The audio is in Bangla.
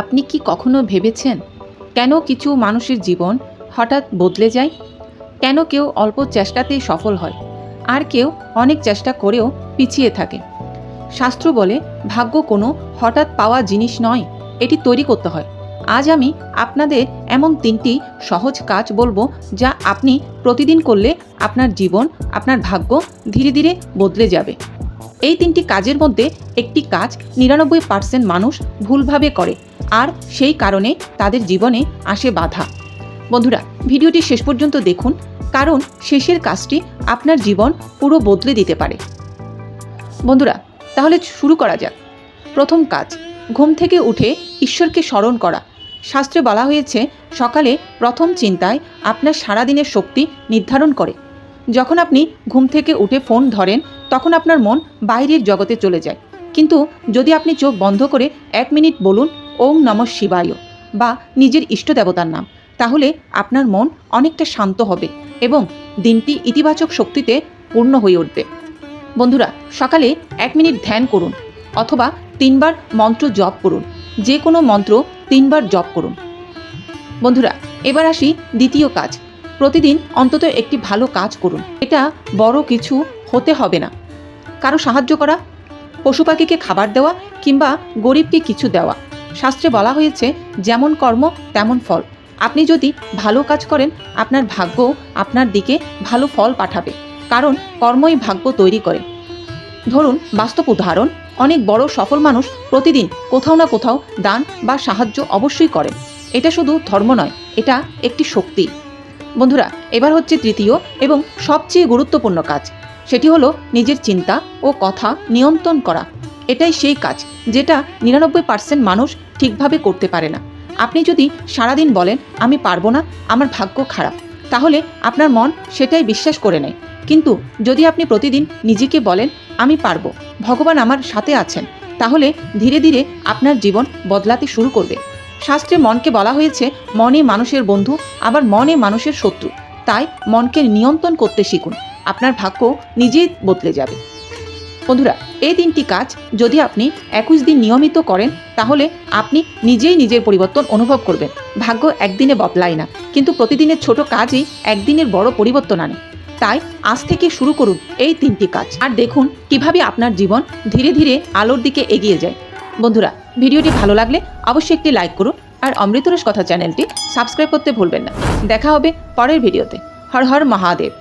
আপনি কি কখনো ভেবেছেন কেন কিছু মানুষের জীবন হঠাৎ বদলে যায়? কেন কেউ অল্প চেষ্টাতেই সফল হয় আর কেউ অনেক চেষ্টা করেও পিছিয়ে থাকে? শাস্ত্র বলে ভাগ্য কোনো হঠাৎ পাওয়া জিনিস নয়, এটি তৈরি করতে হয়। আজ আমি আপনাদের এমন 3টি সহজ কাজ বলবো যা আপনি প্রতিদিন করলে আপনার জীবন, আপনার ভাগ্য ধীরে ধীরে বদলে যাবে। এই 3টি কাজের মধ্যে একটি কাজ 99% মানুষ ভুলভাবে করে, আর সেই কারণে তাদের জীবনে আসে বাধা। বন্ধুরা, ভিডিওটি শেষ পর্যন্ত দেখুন, কারণ শেষের কাজটি আপনার জীবন পুরো বদলে দিতে পারে। বন্ধুরা, তাহলে শুরু করা যাক। প্রথম কাজ, ঘুম থেকে উঠে ঈশ্বরকে স্মরণ করা। শাস্ত্রে বলা হয়েছে সকালে প্রথম চিন্তায় আপনার সারাদিনের শক্তি নির্ধারণ করে। যখন আপনি ঘুম থেকে উঠে ফোন ধরেন তখন আপনার মন বাইরের জগতে চলে যায়, কিন্তু যদি আপনি চোখ বন্ধ করে 1 মিনিট বলুন ওম নমঃ শিবায় বা নিজের ইষ্ট দেবতার নাম, তাহলে আপনার মন অনেকটা শান্ত হবে এবং দিনটি ইতিবাচক শক্তিতে পূর্ণ হয়ে উঠবে। বন্ধুরা, সকালে 1 মিনিট ধ্যান করুন অথবা 3 বার মন্ত্র জপ করুন। যে কোনো মন্ত্র 3 বার জপ করুন। বন্ধুরা, এবার আসি দ্বিতীয় কাজ। প্রতিদিন অন্তত একটি ভালো কাজ করুন। এটা বড় কিছু হতে হবে না। কারো সাহায্য করা, পশু পাখিকে খাবার দেওয়া কিংবা গরিবকে কিছু দেওয়া। শাস্ত্রে বলা হয়েছে যেমন কর্ম তেমন ফল। আপনি যদি ভালো কাজ করেন আপনার ভাগ্য আপনার দিকে ভালো ফল পাঠাবে, কারণ কর্মই ভাগ্য তৈরি করে। ধরুন বাস্তব উদাহরণ, অনেক বড় সফল মানুষ প্রতিদিন কোথাও না কোথাও দান বা সাহায্য অবশ্যই করেন। এটা শুধু ধর্ম নয়, এটা একটি শক্তি। বন্ধুরা, এবার হচ্ছে তৃতীয় এবং সবচেয়ে গুরুত্বপূর্ণ কাজ। সেটি হলো নিজের চিন্তা ও কথা নিয়ন্ত্রণ করা। এটাই সেই কাজ যেটা 99% মানুষ ঠিকভাবে করতে পারে না। আপনি যদি সারাদিন বলেন আমি পারবো না, আমার ভাগ্য খারাপ, তাহলে আপনার মন সেটাই বিশ্বাস করে নেয়। কিন্তু যদি আপনি প্রতিদিন নিজেকে বলেন আমি পারবো, ভগবান আমার সাথে আছেন, তাহলে ধীরে ধীরে আপনার জীবন বদলাতে শুরু করবে। শাস্ত্রে মনকে বলা হয়েছে মনই মানুষের বন্ধু, আবার মনে মানুষের শত্রু। তাই মনকে নিয়ন্ত্রণ করতে শিখুন, আপনার ভাগ্য নিজেই বদলে যাবে। বন্ধুরা, এই 3টি কাজ যদি আপনি 21 দিন নিয়মিত করেন তাহলে আপনি নিজেই নিজের পরিবর্তন অনুভব করবেন। ভাগ্য একদিনে বদলায় না, কিন্তু প্রতিদিনের ছোট কাজই একদিনের বড় পরিবর্তন আনে। তাই আজ থেকে শুরু করুন এই 3টি কাজ, আর দেখুন কিভাবে আপনার জীবন ধীরে ধীরে আলোর দিকে এগিয়ে যায়। বন্ধুরা, ভিডিওটি ভালো লাগলে অবশ্যই একটি লাইক করুন, আর অমৃতরস কথা চ্যানেলটি সাবস্ক্রাইব করতে ভুলবেন না। দেখা হবে পরের ভিডিওতে। হর হর মহাদেব।